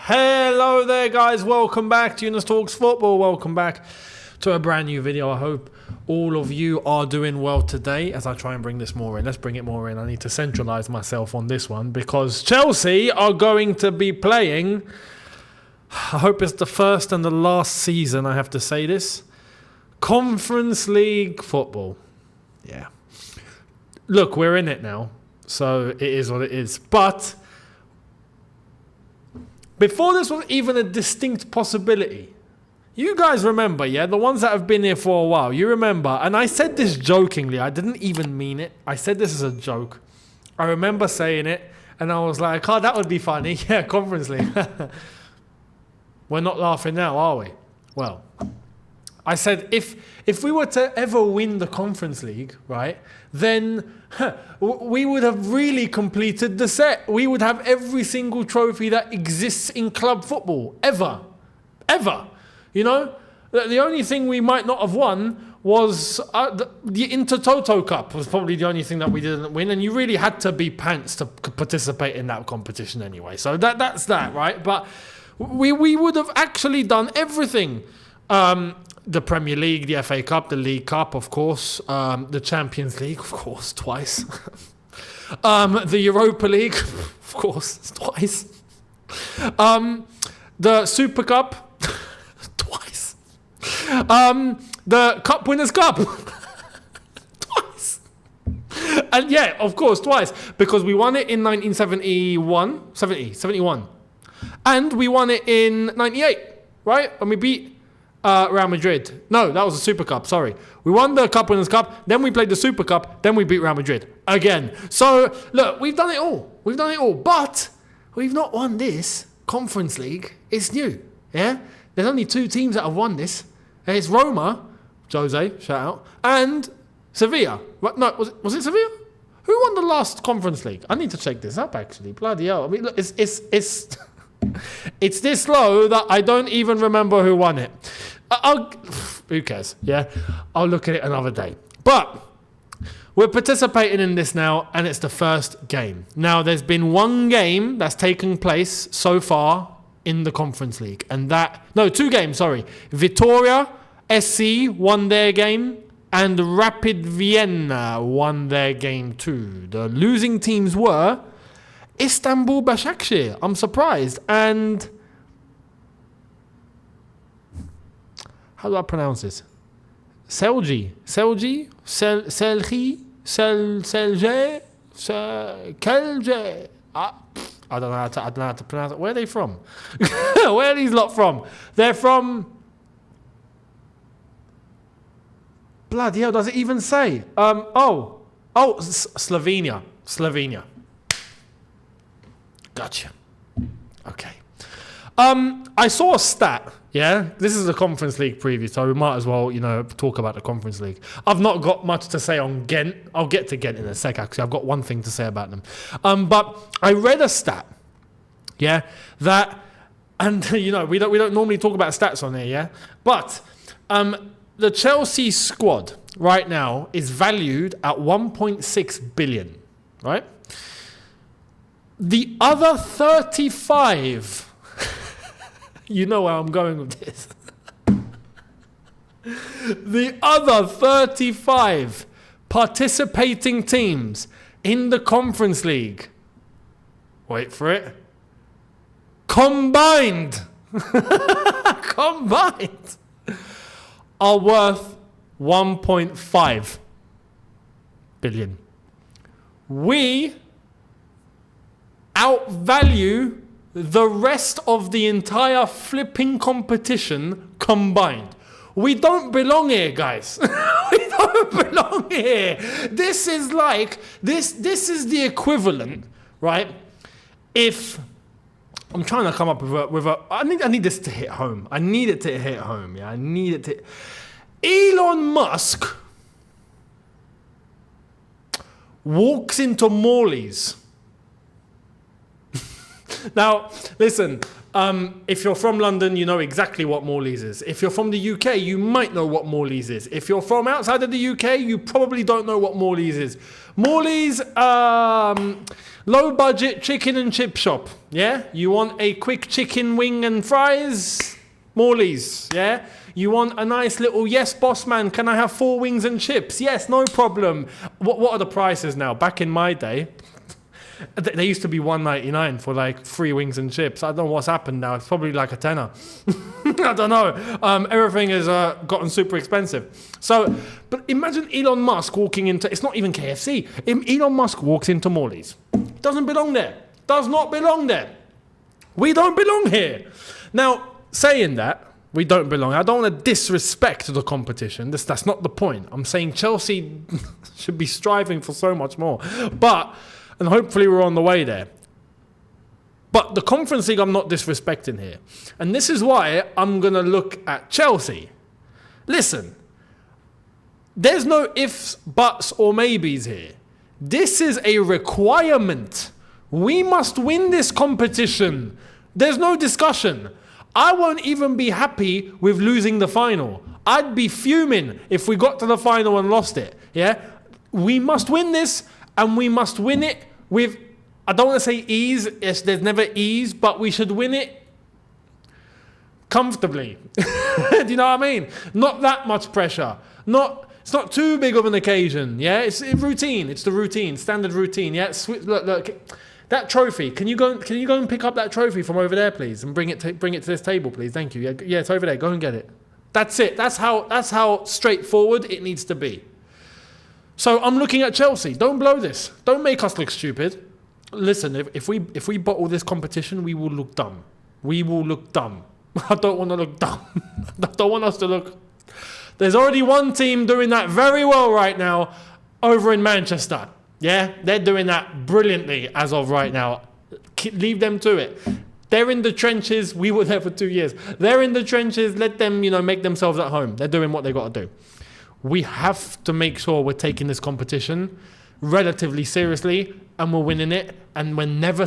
Hello there, guys. Welcome back to Younes Talks Football. Welcome back to a brand new video. I hope all of you are doing well today as I try and bring this more in. Let's bring it more in. I need to centralize myself on this one because Chelsea are going to be playing. I hope it's the first and the last season I have to say this. Conference League football. Yeah. Look, we're in it now. So it is what it is. But before this was even a distinct possibility, you guys remember, yeah? The ones that have been here for a while, you remember. And I said this jokingly. I didn't even mean it. I said this as a joke. I remember saying it. And I was like, oh, that would be funny. Yeah, Conference League. We're not laughing now, are we? Well, I said if we were to ever win the Conference League, right, then we would have really completed the set. We would have every single trophy that exists in club football, ever. You know, the only thing we might not have won was the Intertoto Cup was probably the only thing that we didn't win, and you really had to be pants to participate in that competition anyway. So that's that, right? But we would have actually done everything. The Premier League, the FA Cup, the League Cup, of course, the Champions League, of course, twice. The Europa League, of course, twice. The Super Cup, twice. The Cup Winners' Cup, twice. And yeah, of course, twice, because we won it in 1971. And we won it in 98, right? And we beat Real Madrid. No, that was the Super Cup, sorry. We won the Cup Winners' Cup, then we played the Super Cup, then we beat Real Madrid again. So, look, we've done it all. But we've not won this Conference League. It's new, yeah? There's only two teams that have won this. It's Roma, Jose, shout out, and Sevilla. No, was it Sevilla? Who won the last Conference League? I need to check this up, actually. Bloody hell. I mean, look, it's it's this low that I don't even remember who won it. Who cares? Yeah, I'll look at it another day. But we're participating in this now, and it's the first game. Now, there's been one game that's taken place so far in the Conference League, and two games. Sorry, Vitoria SC won their game, and Rapid Vienna won their game too. The losing teams were Istanbul Başakşehir. I'm surprised. And how do I pronounce this? Selji, Kelje. I don't know how to pronounce it. Where are they from? Where are these lot from? They're from. Bloody hell, does it even say? Slovenia. Gotcha. Okay. I saw a stat, yeah? This is a Conference League preview, so we might as well, talk about the Conference League. I've not got much to say on Gent. I'll get to Gent in a sec, actually. I've got one thing to say about them. But I read a stat, yeah, that, and, we don't normally talk about stats on here, yeah? But the Chelsea squad right now is valued at 1.6 billion, right? The other 35, you know where I'm going with this. The other 35 participating teams in the Conference League, wait for it, combined, are worth 1.5 billion. We outvalue the rest of the entire flipping competition combined. We don't belong here, guys. We don't belong here. This is like, this is the equivalent, right? If, I'm trying to come up with a I need this to hit home. I need it to hit home, yeah? Elon Musk walks into Morley's Now, listen, if you're from London, you know exactly what Morley's is. If you're from the UK, you might know what Morley's is. If you're from outside of the UK, you probably don't know what Morley's is. Morley's, low budget chicken and chip shop. Yeah? You want a quick chicken wing and fries? Morley's. Yeah? You want a nice little, yes, boss man, can I have 4 wings and chips? Yes, no problem. What are the prices now? Back in my day, they used to be $1.99 for like 3 wings and chips. I don't know what's happened now. It's probably like a tenner. I don't know. Everything has gotten super expensive. So, but imagine Elon Musk walking into, it's not even KFC. Elon Musk walks into Morley's. Doesn't belong there. Does not belong there. We don't belong here. Now, saying that, we don't belong. I don't want to disrespect the competition. That's not the point. I'm saying Chelsea should be striving for so much more. And hopefully we're on the way there. But the Conference League, I'm not disrespecting here. And this is why I'm going to look at Chelsea. Listen, there's no ifs, buts, or maybes here. This is a requirement. We must win this competition. There's no discussion. I won't even be happy with losing the final. I'd be fuming if we got to the final and lost it. Yeah? We must win this, and we must win it with, I don't want to say ease. Yes, there's never ease, but we should win it comfortably. Do you know what I mean? Not that much pressure. It's not too big of an occasion. Yeah? It's routine. It's the routine. Standard routine. Yeah? Look. That trophy, can you go and pick up that trophy from over there, please, and bring it to this table, please? Thank you. Yeah, it's over there. Go and get it. That's it. That's how straightforward it needs to be. So I'm looking at Chelsea. Don't blow this. Don't make us look stupid. Listen, if we bottle this competition, we will look dumb. We will look dumb. I don't want to look dumb. I don't want us to look. There's already one team doing that very well right now over in Manchester. Yeah, they're doing that brilliantly as of right now. Leave them to it. They're in the trenches. We were there for 2 years. They're in the trenches. Let them, make themselves at home. They're doing what they got to do. We have to make sure we're taking this competition relatively seriously, and we're winning it. And we're never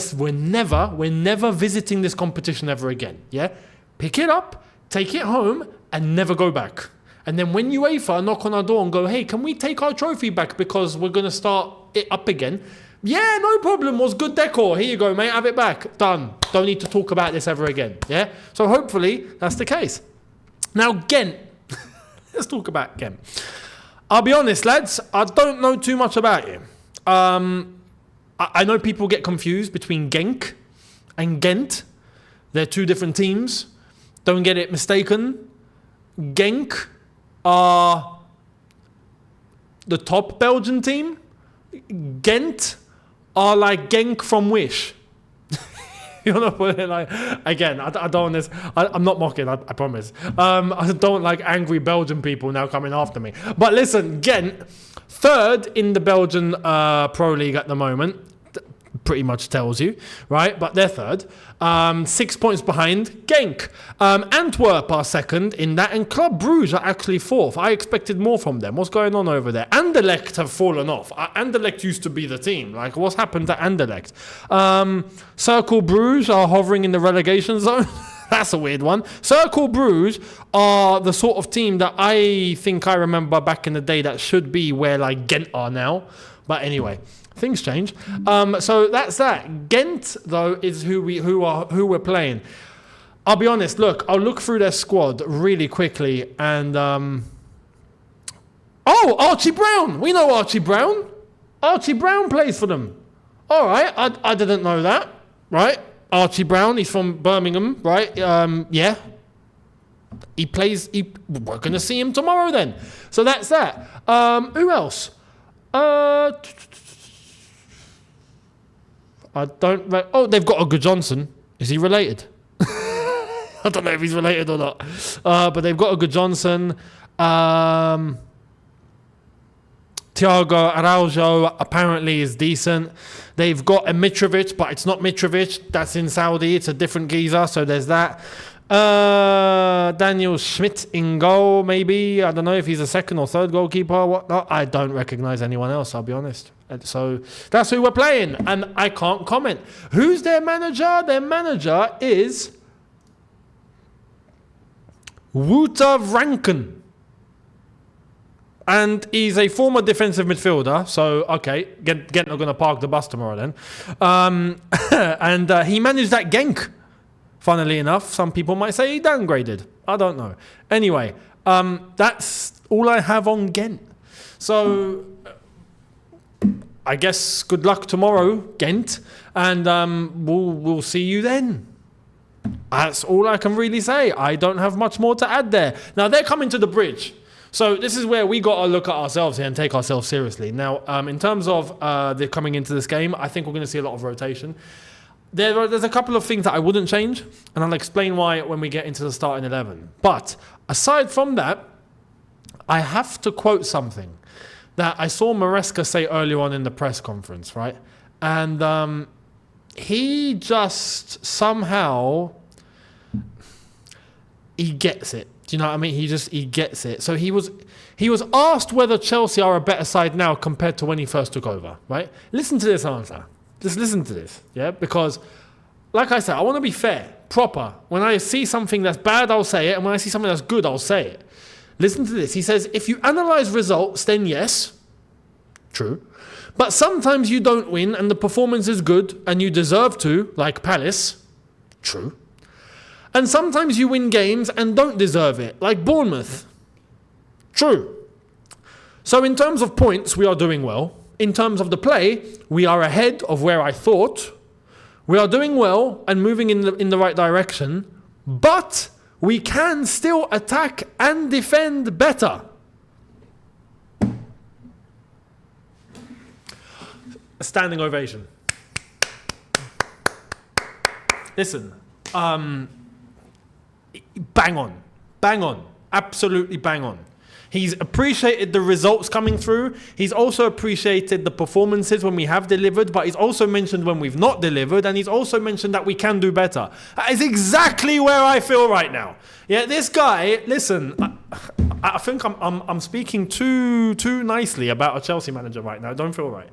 visiting this competition ever again. Yeah, pick it up, take it home, and never go back. And then when UEFA knock on our door and go, hey, can we take our trophy back because we're going to start it up again? Yeah, no problem. Was good decor. Here you go, mate. Have it back. Done. Don't need to talk about this ever again. Yeah? So hopefully that's the case. Now, Gent. Let's talk about Gent. I'll be honest, lads. I don't know too much about you. I know people get confused between Genk and Gent. They're 2 different teams. Don't get it mistaken. Genk are the top Belgian team. Gent are like Genk from Wish. You know what I mean? Again, I don't want this. I'm not mocking, I promise. I don't like angry Belgian people now coming after me. But listen, Gent, 3rd in the Belgian Pro League at the moment. Pretty much tells you, right? But they're 3rd. 6 points behind Genk. Antwerp are 2nd in that, and Club Brugge are actually 4th. I expected more from them. What's going on over there? Anderlecht have fallen off. Anderlecht used to be the team. Like, what's happened to Anderlecht? Cercle Brugge are hovering in the relegation zone. That's a weird one. Cercle Brugge are the sort of team that I think I remember back in the day that should be where like Gent are now. But anyway, things change. So that's that. Gent, though, is who we're playing. I'll be honest. Look, I'll look through their squad really quickly, and Archie Brown. We know Archie Brown. Archie Brown plays for them. All right, I didn't know that. Right, Archie Brown. He's from Birmingham. Right. Yeah. He plays. We're gonna see him tomorrow then. So that's that. Who else? They've got Ogre Johnson. Is he related? I don't know if he's related or not. But they've got Ogre Johnson. Thiago Araujo apparently is decent. They've got a Mitrovic, but it's not Mitrovic. That's in Saudi. It's a different geezer. So there's that. Daniel Schmidt in goal, maybe. I don't know if he's a 2nd or 3rd goalkeeper or whatnot. I don't recognise anyone else, I'll be honest. And so that's who we're playing, and I can't comment. Who's their manager? Their manager is Wouter Vranken. And he's a former defensive midfielder. So, okay, Gent are going to park the bus tomorrow then. And he managed that Genk, funnily enough. Some people might say he downgraded. I don't know. Anyway, that's all I have on Gent. So, I guess good luck tomorrow, Gent. And we'll see you then. That's all I can really say. I don't have much more to add there. Now, they're coming to the bridge. So this is where we got to look at ourselves here and take ourselves seriously. Now, in terms of they're coming into this game, I think we're going to see a lot of rotation. There's a couple of things that I wouldn't change, and I'll explain why when we get into the starting 11. But aside from that, I have to quote something that I saw Maresca say earlier on in the press conference, right? And he just somehow, he gets it. Do you know what I mean? He gets it. So he was asked whether Chelsea are a better side now compared to when he first took over, right? Listen to this answer. Just listen to this, yeah? Because, like I said, I want to be fair, proper. When I see something that's bad, I'll say it. And when I see something that's good, I'll say it. Listen to this. He says, if you analyse results, then yes, true. But sometimes you don't win and the performance is good and you deserve to, like Palace, true. And sometimes you win games and don't deserve it, like Bournemouth. True. So in terms of points, we are doing well. In terms of the play, we are ahead of where I thought. We are doing well and moving in the right direction. But we can still attack and defend better. A standing ovation. Listen, bang on, absolutely bang on. He's appreciated the results coming through. He's also appreciated the performances when we have delivered, but he's also mentioned when we've not delivered, and he's also mentioned that we can do better. That is exactly where I feel right now. Yeah, this guy, listen, I think I'm speaking too nicely about a Chelsea manager right now. I don't feel right.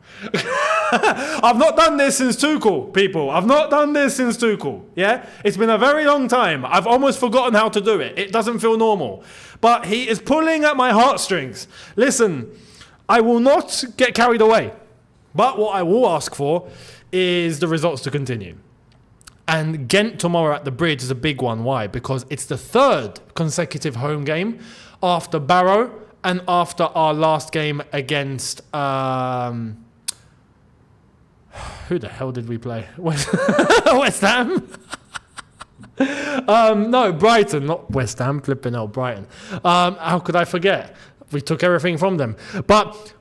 I've not done this since Tuchel, people. I've not done this since Tuchel. Yeah? It's been a very long time. I've almost forgotten how to do it. It doesn't feel normal. But he is pulling at my heartstrings. Listen, I will not get carried away. But what I will ask for is the results to continue. And Gent tomorrow at the Bridge is a big one. Why? Because it's the third consecutive home game after Barrow and after our last game against... who the hell did we play? West Ham? No, Brighton, not West Ham, flipping out Brighton. How could I forget? We took everything from them. But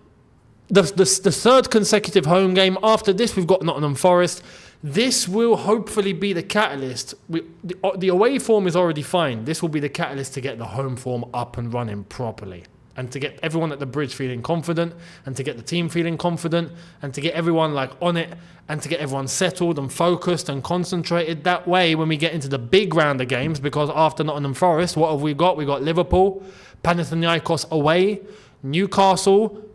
the third consecutive home game. After this, we've got Nottingham Forest. This will hopefully be the catalyst. The away form is already fine. This will be the catalyst to get the home form up and running properly. And to get everyone at the Bridge feeling confident, and to get the team feeling confident, and to get everyone on it, and to get everyone settled and focused and concentrated. That way, when we get into the big round of games, because after Nottingham Forest, what have we got? We got Liverpool, Panathinaikos away, Newcastle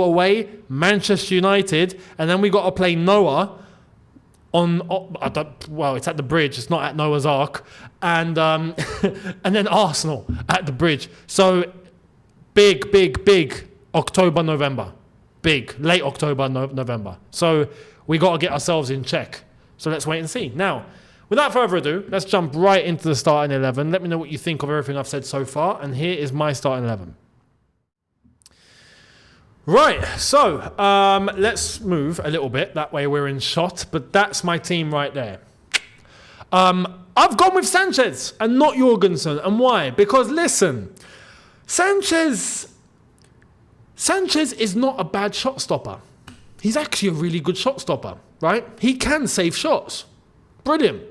away, Manchester United, and then we got to play Noah it's at the Bridge. It's not at Noah's Ark, and and then Arsenal at the Bridge. So. Big October, November. Late October, November. So we got to get ourselves in check. So let's wait and see. Now, without further ado, let's jump right into the starting 11. Let me know what you think of everything I've said so far. And here is my starting 11. Right, so let's move a little bit. That way we're in shot. But that's my team right there. I've gone with Sanchez and not Jorgensen. And why? Because listen... Sanchez is not a bad shot stopper. He's actually a really good shot stopper, right? He can save shots. Brilliant.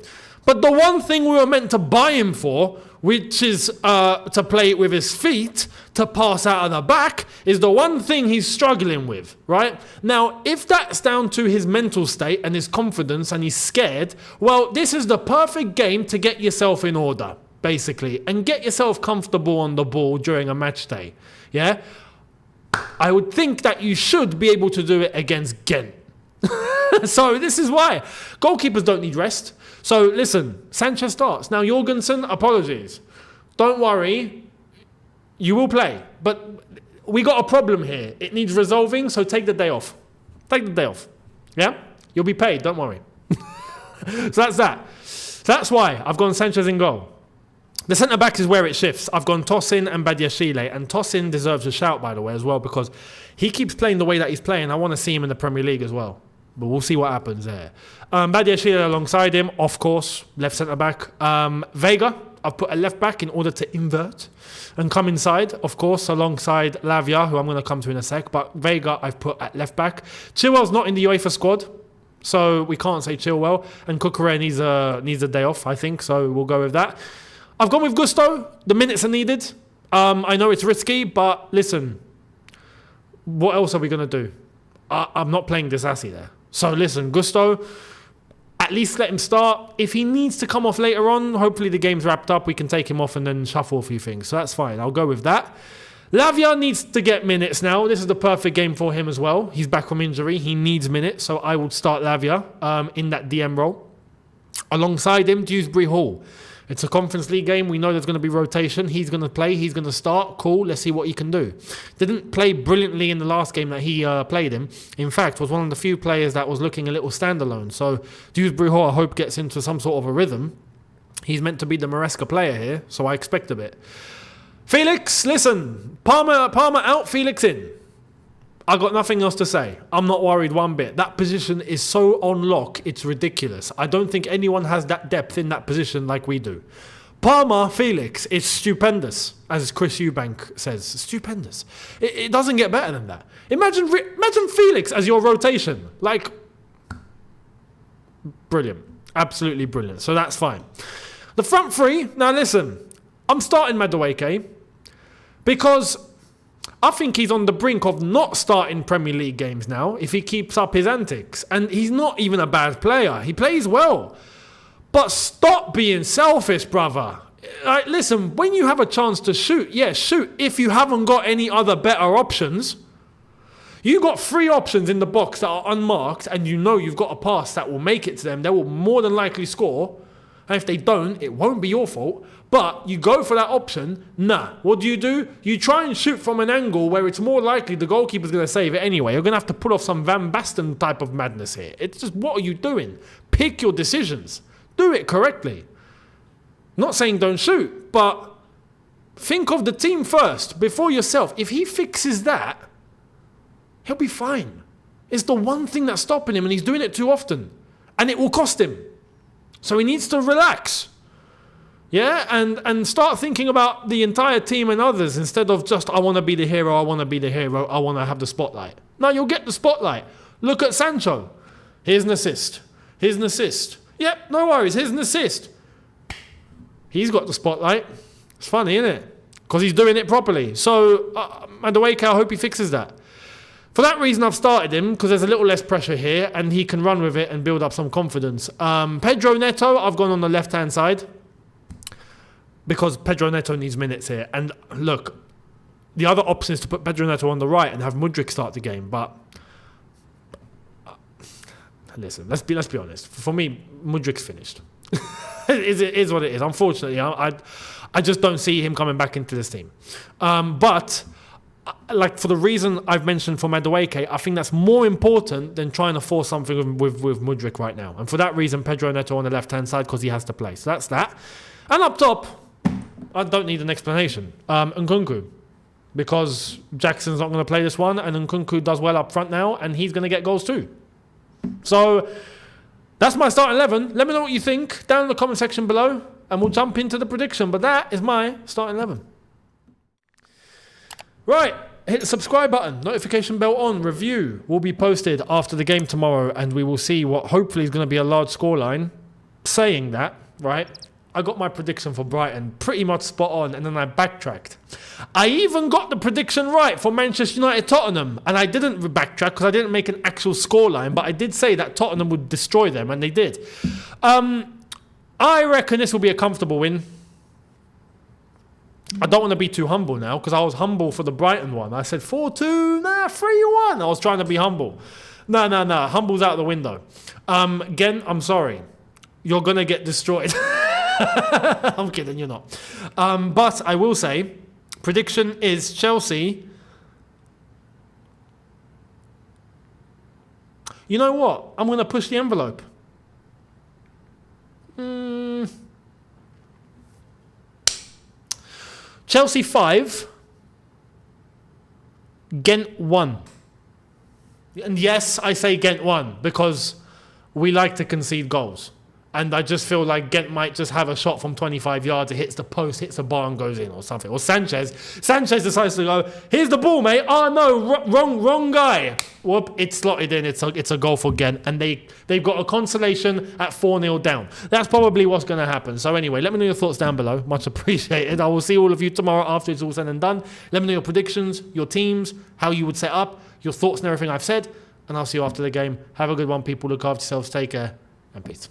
But the one thing we were meant to buy him for, which is to play it with his feet, to pass out of the back, is the one thing he's struggling with, right? Now, if that's down to his mental state and his confidence and he's scared, well, this is the perfect game to get yourself in order. Basically, and get yourself comfortable on the ball during a match day. Yeah? I would think that you should be able to do it against Gent. So this is why. Goalkeepers don't need rest. So listen, Sanchez starts. Now Jorgensen, apologies. Don't worry. You will play. But we got a problem here. It needs resolving, so take the day off. Take the day off. Yeah? You'll be paid, don't worry. So that's that. So that's why I've gone Sanchez in goal. The centre-back is where it shifts. I've gone Tosin and Badiashile. And Tosin deserves a shout, by the way, as well, because he keeps playing the way that he's playing. I want to see him in the Premier League as well. But we'll see what happens there. Badiashile alongside him, of course, left centre-back. Vega, I've put a left-back in order to invert and come inside, of course, alongside Lavia, who I'm going to come to in a sec. But Vega, I've put at left-back. Chilwell's not in the UEFA squad, so we can't say Chilwell. And Cucurella needs a day off, I think, so we'll go with that. I've gone with Gusto. The minutes are needed. I know it's risky, but listen, what else are we going to do? I'm not playing Disassi there. So listen, Gusto, at least let him start. If he needs to come off later on, hopefully the game's wrapped up. We can take him off and then shuffle a few things. So that's fine. I'll go with that. Lavia needs to get minutes now. This is the perfect game for him as well. He's back from injury. He needs minutes. So I would start Lavia in that DM role. Alongside him, Dewsbury Hall. It's a Conference League game. We know there's going to be rotation. He's going to play. He's going to start. Cool. Let's see what he can do. Didn't play brilliantly in the last game that he played in. In fact, was one of the few players that was looking a little standalone. So Dewsbury Hall, I hope, gets into some sort of a rhythm. He's meant to be the Maresca player here, so I expect a bit. Felix, listen. Palmer out, Felix in. I got nothing else to say. I'm not worried one bit. That position is so on lock, it's ridiculous. I don't think anyone has that depth in that position like we do. Palmer, Felix, is stupendous, as Chris Eubank says. Stupendous. It doesn't get better than that. Imagine Felix as your rotation. Like, brilliant. Absolutely brilliant. So that's fine. The front three, now listen, I'm starting Madueke because I think he's on the brink of not starting Premier League games now if he keeps up his antics. And he's not even a bad player. He plays well. But stop being selfish, brother. Like, listen, when you have a chance to shoot, shoot. If you haven't got any other better options, you got 3 options in the box that are unmarked and you know you've got a pass that will make it to them. They will more than likely score. And if they don't, it won't be your fault. But you go for that option. Nah. What do? You try and shoot from an angle where it's more likely the goalkeeper's going to save it anyway. You're going to have to pull off some Van Basten type of madness here. It's just, what are you doing? Pick your decisions. Do it correctly. Not saying don't shoot, but think of the team first before yourself. If he fixes that, he'll be fine. It's the one thing that's stopping him, and he's doing it too often. And it will cost him. So he needs to relax. Yeah, and start thinking about the entire team and others instead of just, I want to be the hero, I want to have the spotlight. No, you'll get the spotlight. Look at Sancho. Here's an assist. Yep, no worries, here's an assist. He's got the spotlight. It's funny, isn't it? Because he's doing it properly. So, Madueke, I hope he fixes that. For that reason, I've started him, because there's a little less pressure here, and he can run with it and build up some confidence. Pedro Neto, I've gone on the left-hand side, because Pedro Neto needs minutes here. And look, the other option is to put Pedro Neto on the right and have Mudryk start the game. But listen, let's be honest. For me, Mudryk's finished. It is what it is. Unfortunately, I just don't see him coming back into this team. But like, for the reason I've mentioned for Madueke, I think that's more important than trying to force something with Mudryk right now. And for that reason, Pedro Neto on the left-hand side, because he has to play. So that's that. And up top, I don't need an explanation. Nkunku. Because Jackson's not going to play this one, and Nkunku does well up front now, and he's going to get goals too. So that's my starting 11. Let me know what you think down in the comment section below, and we'll jump into the prediction. But that is my starting 11. Right, hit the subscribe button, notification bell on, review will be posted after the game tomorrow, and we will see what hopefully is going to be a large scoreline. Saying that, right, I got my prediction for Brighton pretty much spot on, and then I backtracked. I even got the prediction right for Manchester United Tottenham, and I didn't backtrack because I didn't make an actual scoreline, but I did say that Tottenham would destroy them, and they did. I reckon this will be a comfortable win. I don't want to be too humble now because I was humble for the Brighton one. I said 4-2, 3-1. I was trying to be humble. No. Humble's out the window. Gent, I'm sorry. You're going to get destroyed. I'm kidding, you're not. But I will say, prediction is Chelsea. You know what? I'm going to push the envelope. Chelsea 5, Gent 1. And yes, I say Gent 1 because we like to concede goals. And I just feel like Gent might just have a shot from 25 yards. It hits the post, hits the bar and goes in or something. Or Sanchez decides to go, here's the ball, mate. Oh, no, wrong guy. Whoop, it's slotted in. It's a goal for Gent. And they've got a consolation at 4-0 down. That's probably what's going to happen. So anyway, let me know your thoughts down below. Much appreciated. I will see all of you tomorrow after it's all said and done. Let me know your predictions, your teams, how you would set up, your thoughts and everything I've said. And I'll see you after the game. Have a good one, people. Look after yourselves. Take care. And peace.